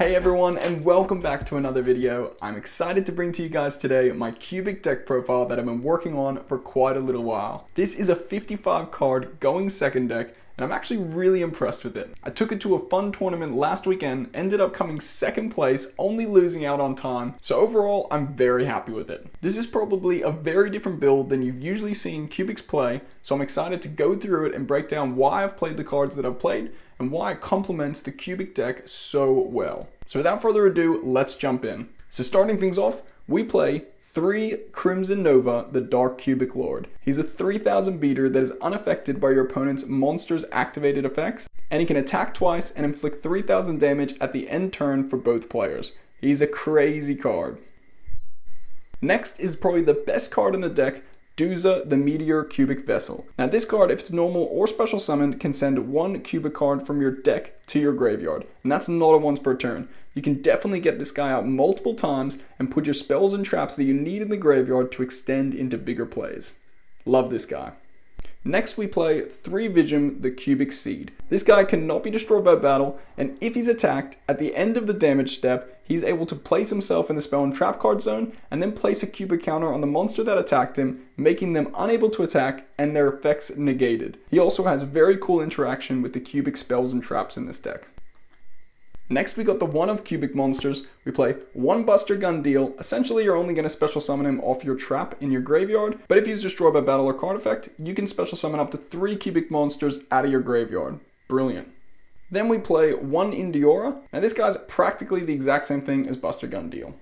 Hey everyone, and welcome back to another video. I'm excited to bring to you guys today my cubic deck profile that I've been working on for quite a little while. This is a 55 card going second deck, and I'm actually really impressed with it. I took it to a fun tournament last weekend, ended up coming second place, only losing out on time. So overall, I'm very happy with it. This is probably a very different build than you've usually seen Cubics play, so I'm excited to go through it and break down why I've played the cards that I've played and why it complements the cubic deck so well. So without further ado, let's jump in. So starting things off, we play 3 Crimson Nova, the Dark Cubic Lord. He's a 3000 beater that is unaffected by your opponent's monster's activated effects, and he can attack twice and inflict 3000 damage at the end turn for both players. He's a crazy card. Next is probably the best card in the deck, Duza, the Meteor Cubic Vessel. Now this card, if it's normal or special summoned, can send 1 cubic card from your deck to your graveyard, and that's not a once per turn. You can definitely get this guy out multiple times and put your spells and traps that you need in the graveyard to extend into bigger plays. Love this guy. Next we play 3 Vigim, the Cubic Seed. This guy cannot be destroyed by battle, and if he's attacked, at the end of the damage step, he's able to place himself in the spell and trap card zone, and then place a cubic counter on the monster that attacked him, making them unable to attack and their effects negated. He also has very cool interaction with the cubic spells and traps in this deck. Next we got the one of cubic monsters. We play 1 Buster Gun Deal. Essentially you're only going to special summon him off your trap in your graveyard, but if he's destroyed by battle or card effect, you can special summon up to 3 cubic monsters out of your graveyard. Brilliant. Then we play 1 Indiora. Now this guy's practically the exact same thing as Buster Gun Deal.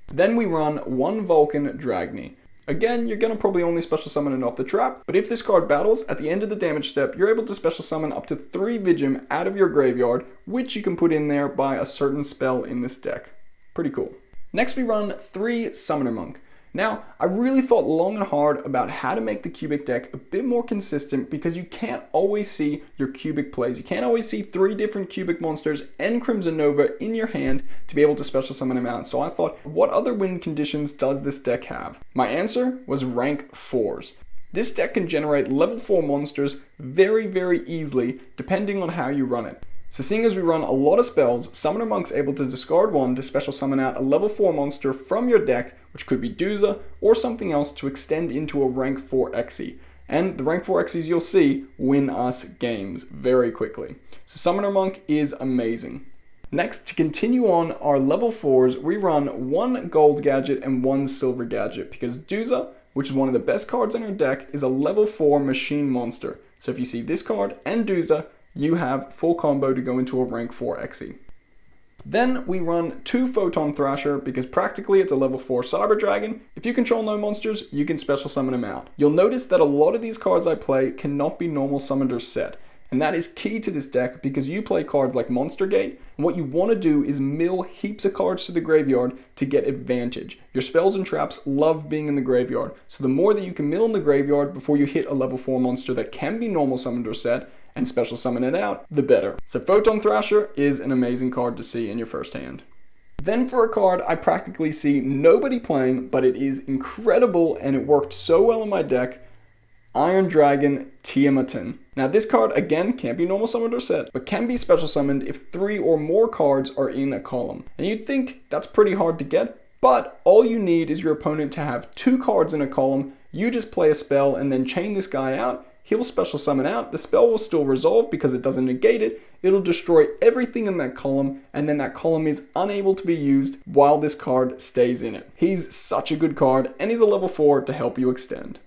Then we run 1 Vulcan Dragny. Again, you're going to probably only special summon it off the trap, but if this card battles, at the end of the damage step, you're able to special summon up to 3 Vigim out of your graveyard, which you can put in there by a certain spell in this deck. Pretty cool. Next we run 3 Summoner Monk. Now, I really thought long and hard about how to make the cubic deck a bit more consistent because you can't always see your cubic plays. You can't always see 3 different cubic monsters and Crimson Nova in your hand to be able to special summon them out. So I thought, what other win conditions does this deck have? My answer was rank 4s. This deck can generate level 4 monsters very easily depending on how you run it. So seeing as we run a lot of spells, Summoner Monk's able to discard 1 to special summon out a level 4 monster from your deck, which could be Duza or something else to extend into a rank 4 Xe. And the rank 4 Xes you'll see win us games very quickly. So Summoner Monk is amazing. Next, to continue on our level 4s, we run 1 Gold Gadget and 1 Silver Gadget because Duza, which is one of the best cards in our deck, is a level 4 machine monster. So if you see this card and Duza, you have full combo to go into a rank 4 Xe. Then we run 2 Photon Thrasher because practically it's a level 4 Cyber Dragon. If you control no monsters, you can special summon them out. You'll notice that a lot of these cards I play cannot be normal summoned or set. And that is key to this deck because you play cards like Monster Gate, and what you want to do is mill heaps of cards to the graveyard to get advantage. Your spells and traps love being in the graveyard, so the more that you can mill in the graveyard before you hit a level 4 monster that can be normal summoned or set, and special summon it out, the better. So Photon Thrasher is an amazing card to see in your first hand. Then for a card I practically see nobody playing, but it is incredible and it worked so well in my deck, Iron Dragon Tiamatyn. Now this card again can't be normal summoned or set, but can be special summoned if 3 or more cards are in a column. And you'd think that's pretty hard to get, but all you need is your opponent to have 2 cards in a column, you just play a spell and then chain this guy out, he'll special summon out, the spell will still resolve because it doesn't negate it, it'll destroy everything in that column, and then that column is unable to be used while this card stays in it. He's such a good card, and he's a level 4 to help you extend.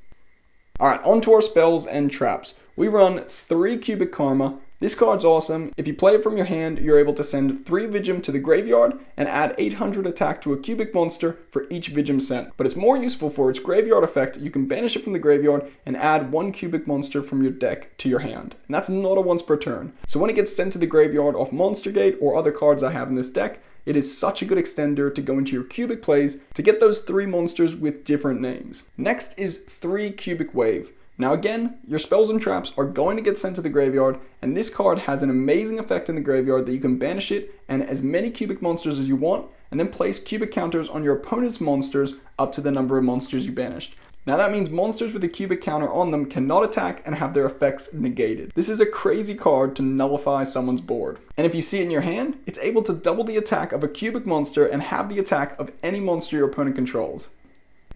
Alright, on to our spells and traps. We run 3 Cubic Karma. This card's awesome. If you play it from your hand, you're able to send 3 Vigim to the graveyard and add 800 attack to a cubic monster for each Vigim sent. But it's more useful for its graveyard effect. You can banish it from the graveyard and add 1 cubic monster from your deck to your hand. And that's not a once per turn. So when it gets sent to the graveyard off Monster Gate or other cards I have in this deck, it is such a good extender to go into your cubic plays to get those 3 monsters with different names. Next is 3 Cubic Wave. Now again, your spells and traps are going to get sent to the graveyard, and this card has an amazing effect in the graveyard that you can banish it and as many cubic monsters as you want, and then place cubic counters on your opponent's monsters up to the number of monsters you banished. Now that means monsters with a cubic counter on them cannot attack and have their effects negated. This is a crazy card to nullify someone's board. And if you see it in your hand, it's able to double the attack of a cubic monster and have the attack of any monster your opponent controls.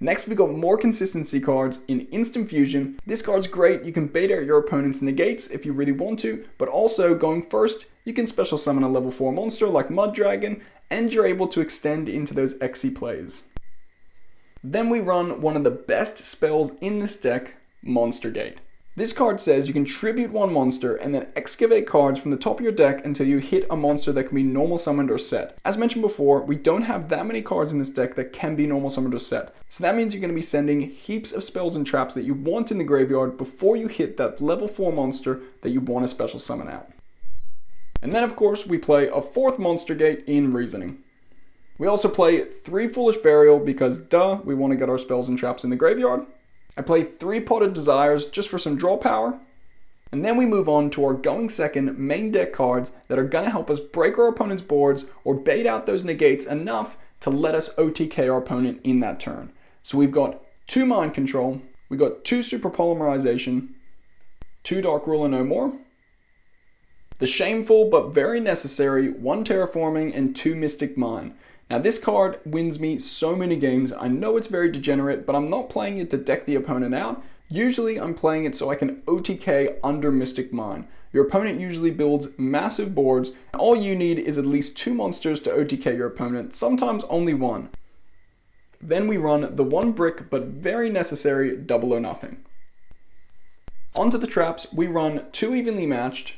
Next, we got more consistency cards in Instant Fusion. This card's great, you can bait out your opponent's negates if you really want to, but also going first, you can special summon a level 4 monster like Mud Dragon, and you're able to extend into those Xe plays. Then we run one of the best spells in this deck, Monster Gate. This card says you can tribute one monster and then excavate cards from the top of your deck until you hit a monster that can be normal summoned or set. As mentioned before, we don't have that many cards in this deck that can be normal summoned or set. So that means you're going to be sending heaps of spells and traps that you want in the graveyard before you hit that level 4 monster that you want to special summon out. And then of course we play a 4th Monster Gate in Reasoning. We also play 3 Foolish Burial because duh, we want to get our spells and traps in the graveyard. I play 3 Potted Desires just for some draw power. And then we move on to our going second main deck cards that are going to help us break our opponent's boards or bait out those negates enough to let us OTK our opponent in that turn. So we've got 2 Mind Control, we've got 2 Super Polymerization, 2 Dark Ruler No More, the shameful but very necessary 1 Terraforming and 2 Mystic Mine. Now this card wins me so many games. I know it's very degenerate, but I'm not playing it to deck the opponent out. Usually I'm playing it so I can OTK under Mystic Mine. Your opponent usually builds massive boards. All you need is at least 2 monsters to OTK your opponent, sometimes only 1. Then we run the 1 brick but very necessary Double or Nothing. Onto the traps, we run 2 Evenly Matched,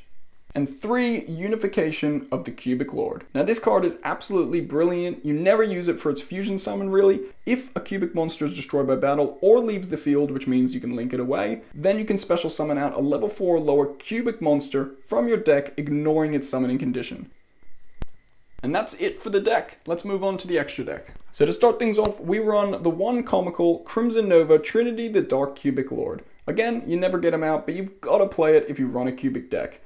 and 3 Unification of the Cubic Lord. Now this card is absolutely brilliant. You never use it for its fusion summon really. If a cubic monster is destroyed by battle or leaves the field, which means you can link it away, then you can special summon out a level 4 lower cubic monster from your deck, ignoring its summoning condition. And that's it for the deck. Let's move on to the extra deck. So to start things off, we run the 1 comical Crimson Nova Trinity the Dark Cubic Lord. Again, you never get him out, but you've got to play it if you run a cubic deck.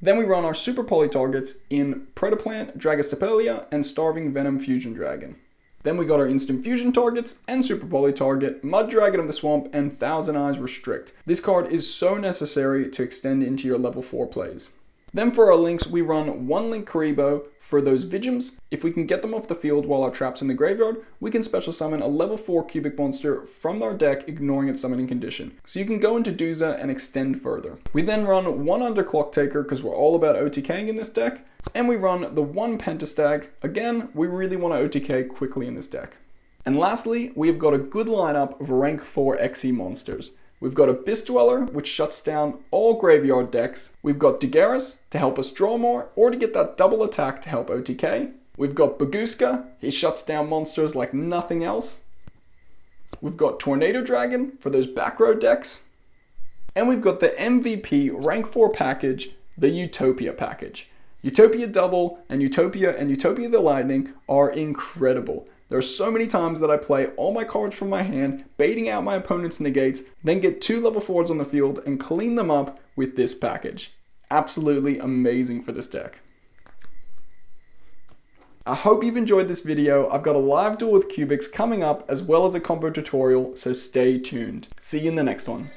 Then we run our Super Poly targets in Predaplant, Dragostapelia, and Starving Venom Fusion Dragon. Then we got our Instant Fusion targets and Super Poly target, Mud Dragon of the Swamp, and Thousand Eyes Restrict. This card is so necessary to extend into your level 4 plays. Then for our links, we run 1 Link Karibo for those Vigims. If we can get them off the field while our trap's in the graveyard, we can special summon a level 4 cubic monster from our deck, ignoring its summoning condition. So you can go into Duza and extend further. We then run 1 Underclock Taker because we're all about OTKing in this deck. And we run the 1 Pentastag. Again, we really want to OTK quickly in this deck. And lastly, we've got a good lineup of rank 4 Xe monsters. We've got Abyss Dweller, which shuts down all graveyard decks. We've got Daguerreus to help us draw more, or to get that double attack to help OTK. We've got Baguska, he shuts down monsters like nothing else. We've got Tornado Dragon for those back row decks. And we've got the MVP rank 4 package, the Utopia package. Utopia Double and Utopia the Lightning are incredible. There are so many times that I play all my cards from my hand, baiting out my opponent's negates, then get 2 level 4s on the field and clean them up with this package. Absolutely amazing for this deck. I hope you've enjoyed this video. I've got a live duel with Cubics coming up as well as a combo tutorial, so stay tuned. See you in the next one.